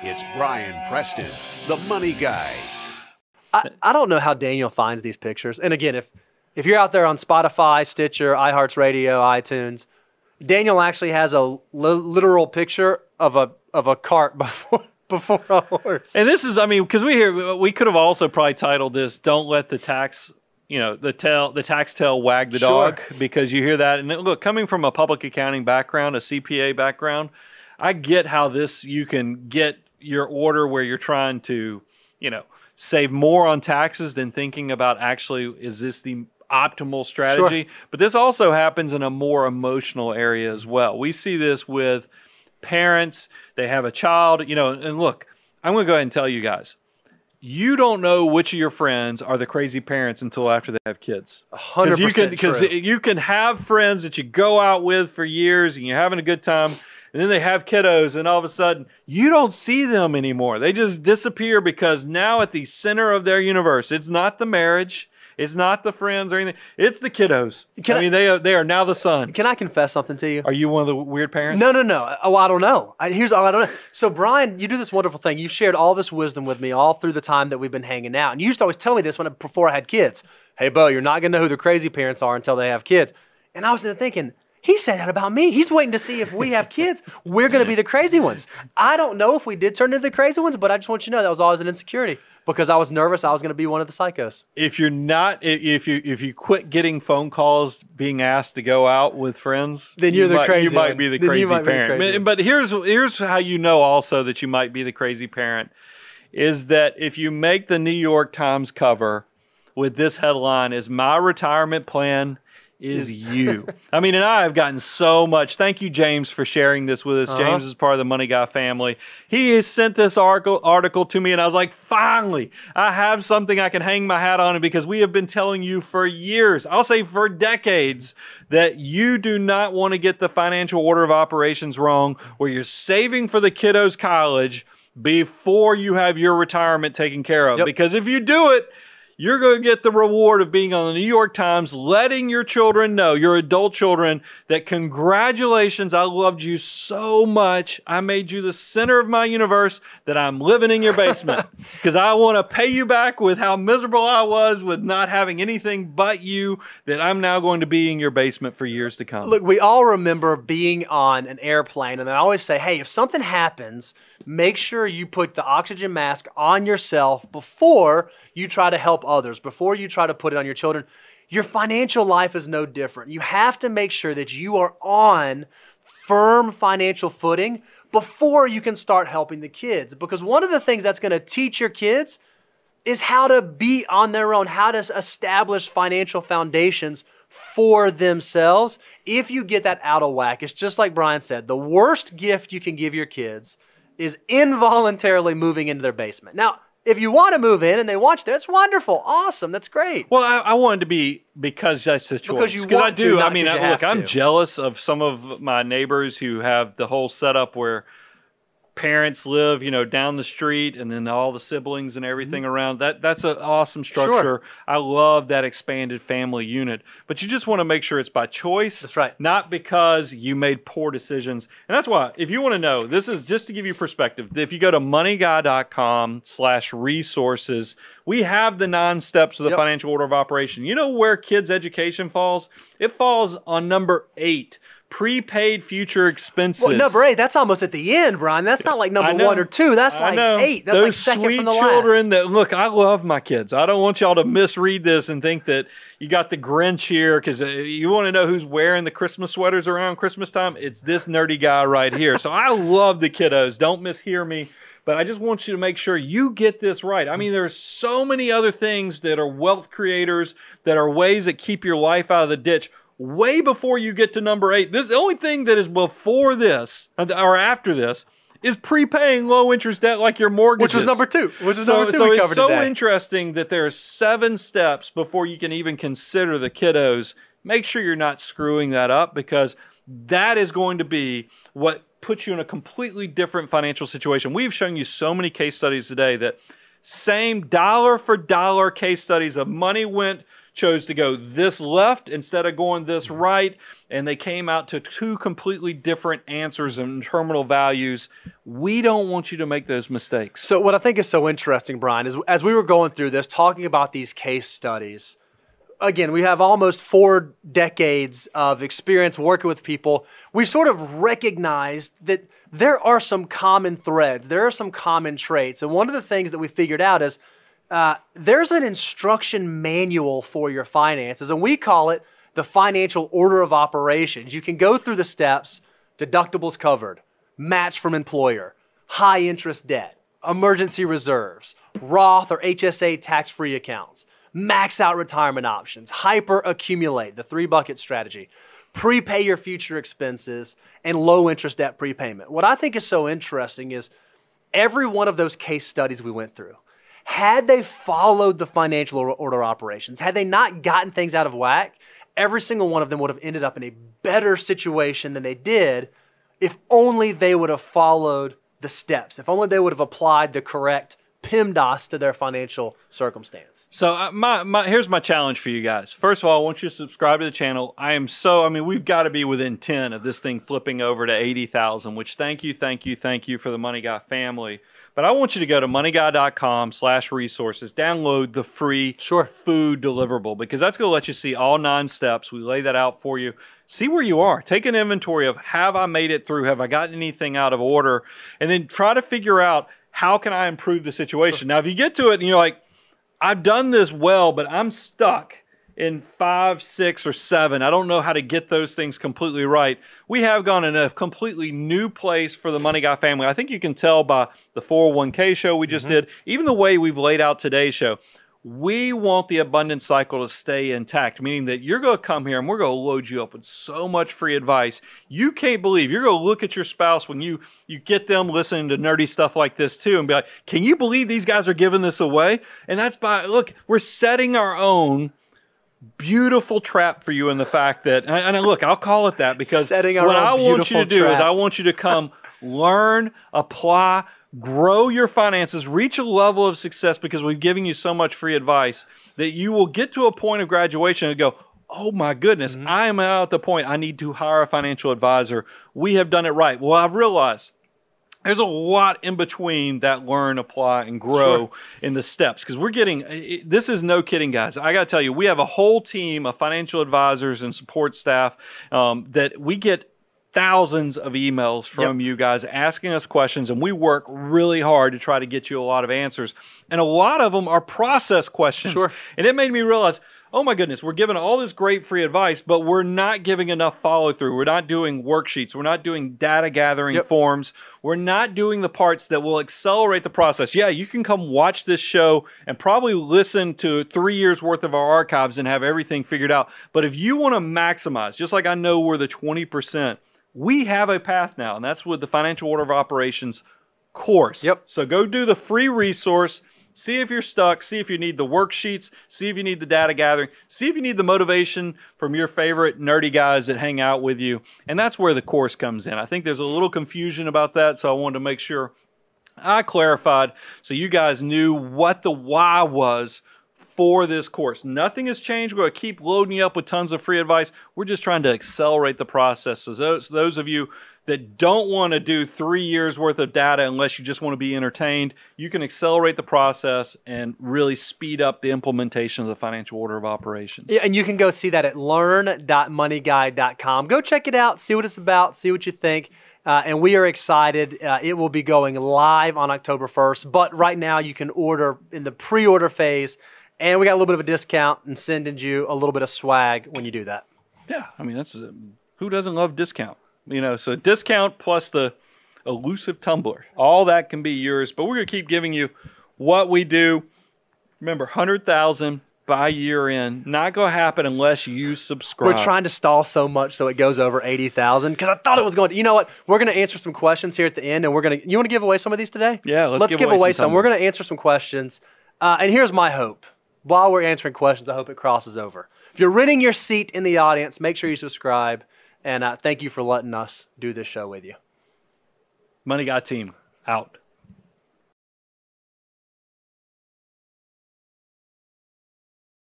It's Brian Preston, the money guy. I don't know how Daniel finds these pictures. And again, if you're out there on Spotify, Stitcher, iHeartRadio, iTunes, Daniel actually has a literal picture of a cart before a horse. And this is, I mean, because we could have also probably titled this "Don't Let the Tax." The tax tail wag the dog, because you hear that. And look, coming from a public accounting background, a CPA background, I get how you can get your order where you're trying to, save more on taxes than thinking about actually, is this the optimal strategy? Sure. But this also happens in a more emotional area as well. We see this with parents. They have a child, and look, I'm going to go ahead and tell you guys, you don't know which of your friends are the crazy parents until after they have kids. 100% Because you can have friends that you go out with for years and you're having a good time, and then they have kiddos, and all of a sudden you don't see them anymore. They just disappear because now at the center of their universe, it's not the marriage, it's not the friends or anything, it's the kiddos. They are now the sun. Can I confess something to you? Are you one of the weird parents? No. Oh, I don't know. Here's all I don't know. So, Brian, you do this wonderful thing. You've shared all this wisdom with me all through the time that we've been hanging out. And you used to always tell me this before I had kids. Hey, Bo, you're not going to know who the crazy parents are until they have kids. And I was thinking, he said that about me. He's waiting to see if we have kids, we're going to be the crazy ones. I don't know if we did turn into the crazy ones, but I just want you to know that was always an insecurity because I was nervous I was going to be one of the psychos. If you quit getting phone calls being asked to go out with friends, then you're the crazy. You might be the crazy parent. But here's how you know also that you might be the crazy parent is that if you make the New York Times cover with this headline, "Is my retirement plan is you." I mean, and I have gotten so much. Thank you, James, for sharing this with us. James is part of the Money Guy family. He has sent this article to me, and I was like, finally, I have something I can hang my hat on, because we have been telling you for years, I'll say for decades, that you do not want to get the financial order of operations wrong, where you're saving for the kiddos' college before you have your retirement taken care of. Yep. Because if you do it, you're going to get the reward of being on the New York Times, letting your children know, your adult children, that congratulations, I loved you so much. I made you the center of my universe, that I'm living in your basement because I want to pay you back with how miserable I was with not having anything but you, that I'm now going to be in your basement for years to come. Look, we all remember being on an airplane, and I always say, hey, if something happens, make sure you put the oxygen mask on yourself before you try to help others, before you try to put it on your children. Your financial life is no different. You have to make sure that you are on firm financial footing before you can start helping the kids. Because one of the things that's going to teach your kids is how to be on their own, how to establish financial foundations for themselves. If you get that out of whack, it's just like Brian said, the worst gift you can give your kids is involuntarily moving into their basement. Now, if you want to move in and they want you there, that's wonderful, awesome, that's great. Well, I wanted to be, because that's the choice. Because I do. I mean, look, I'm jealous of some of my neighbors who have the whole setup where parents live, down the street, and then all the siblings and everything around. That's an awesome structure. Sure. I love that expanded family unit. But you just want to make sure it's by choice. That's right. Not because you made poor decisions. And that's why, if you want to know, this is just to give you perspective. If you go to moneyguy.com/resources, we have the 9 steps of the financial order of operation. You know where kids' education falls? It falls on number 8. Prepaid future expenses. Well, number 8, that's almost at the end, Brian. That's not like number 1 or 2. That's like 8. That's those like second sweet from the children last. that, look, I love my kids. I don't want y'all to misread this and think that you got the Grinch here, because you want to know who's wearing the Christmas sweaters around Christmas time? It's this nerdy guy right here. So I love the kiddos. Don't mishear me. But I just want you to make sure you get this right. I mean, there's so many other things that are wealth creators, that are ways that keep your life out of the ditch, way before you get to number 8. The only thing that is before this or after this is prepaying low interest debt like your mortgage. Which was number 2. So it's so interesting that there are 7 steps before you can even consider the kiddos. Make sure you're not screwing that up, because that is going to be what puts you in a completely different financial situation. We've shown you so many case studies today that same dollar for dollar case studies of money went chose to go this left instead of going this right, and they came out to two completely different answers and terminal values. We don't want you to make those mistakes. So what I think is so interesting, Brian, is as we were going through this, talking about these case studies, again, we have almost 4 decades of experience working with people. We sort of recognized that there are some common threads. There are some common traits. And one of the things that we figured out is there's an instruction manual for your finances, and we call it the financial order of operations. You can go through the steps: deductibles covered, match from employer, high interest debt, emergency reserves, Roth or HSA tax-free accounts, max out retirement options, hyper accumulate, the 3-bucket strategy, prepay your future expenses, and low interest debt prepayment. What I think is so interesting is every one of those case studies we went through, had they followed the financial order operations, had they not gotten things out of whack, every single one of them would have ended up in a better situation than they did if only they would have followed the steps, if only they would have applied the correct PEMDAS to their financial circumstance. So here's my challenge for you guys. First of all, I want you to subscribe to the channel. We've got to be within 10 of this thing flipping over to 80,000, which thank you for the Money Guy family. But I want you to go to moneyguy.com/resources, download the free food deliverable, because that's going to let you see all 9 steps. We lay that out for you. See where you are. Take an inventory of, have I made it through? Have I gotten anything out of order? And then try to figure out, how can I improve the situation? Now, if you get to it and you're like, I've done this well, but I'm stuck in 5, 6, or 7. I don't know how to get those things completely right. We have gone in a completely new place for the Money Guy family. I think you can tell by the 401k show we just did, even the way we've laid out today's show. We want the abundance cycle to stay intact, meaning that you're going to come here and we're going to load you up with so much free advice. You can't believe, you're going to look at your spouse when you get them listening to nerdy stuff like this too and be like, can you believe these guys are giving this away? And that's look, we're setting our own beautiful trap for you in the fact that, and look, I'll call it that because what I want you to do is I want you to come learn, apply, grow your finances, reach a level of success, because we've given you so much free advice that you will get to a point of graduation and go, oh my goodness, I am at the point I need to hire a financial advisor. We have done it right. Well, I've realized there's a lot in between that learn, apply, and grow in the steps, because we're getting, this is no kidding, guys. I got to tell you, we have a whole team of financial advisors and support staff that we get thousands of emails from you guys asking us questions, and we work really hard to try to get you a lot of answers. And a lot of them are process questions. And it made me realize, oh my goodness, we're giving all this great free advice, but we're not giving enough follow through. We're not doing worksheets. We're not doing data gathering forms. We're not doing the parts that will accelerate the process. Yeah, you can come watch this show and probably listen to 3 years worth of our archives and have everything figured out. But if you want to maximize, just like I know we're the 20%, we have a path now, and that's with the Financial Order of Operations course. So go do the free resource. See if you're stuck. See if you need the worksheets. See if you need the data gathering. See if you need the motivation from your favorite nerdy guys that hang out with you. And that's where the course comes in. I think there's a little confusion about that, so I wanted to make sure I clarified so you guys knew what the why was for this course. Nothing has changed. We're going to keep loading you up with tons of free advice. We're just trying to accelerate the process. So those of you that don't want to do 3 years worth of data unless you just want to be entertained, you can accelerate the process and really speed up the implementation of the Financial Order of Operations. Yeah, and you can go see that at learn.moneyguy.com. Go check it out, see what it's about, see what you think. And we are excited. It will be going live on October 1st. But right now you can order in the pre-order phase. And we got a little bit of a discount and sending you a little bit of swag when you do that. Yeah, I mean, that's who doesn't love discount? You know, so discount plus the elusive tumbler, all that can be yours. But we're going to keep giving you what we do. Remember, 100,000 by year end. Not going to happen unless you subscribe. We're trying to stall so much so it goes over 80,000 because I thought it was going to. You know what? We're going to answer some questions here at the end, and we're going to. You want to give away some of these today? Yeah, let's give away some. We're going to answer some questions, and here's my hope. While we're answering questions, I hope it crosses over. If you're renting your seat in the audience, make sure you subscribe. And thank you for letting us do this show with you. Money Guy team, out.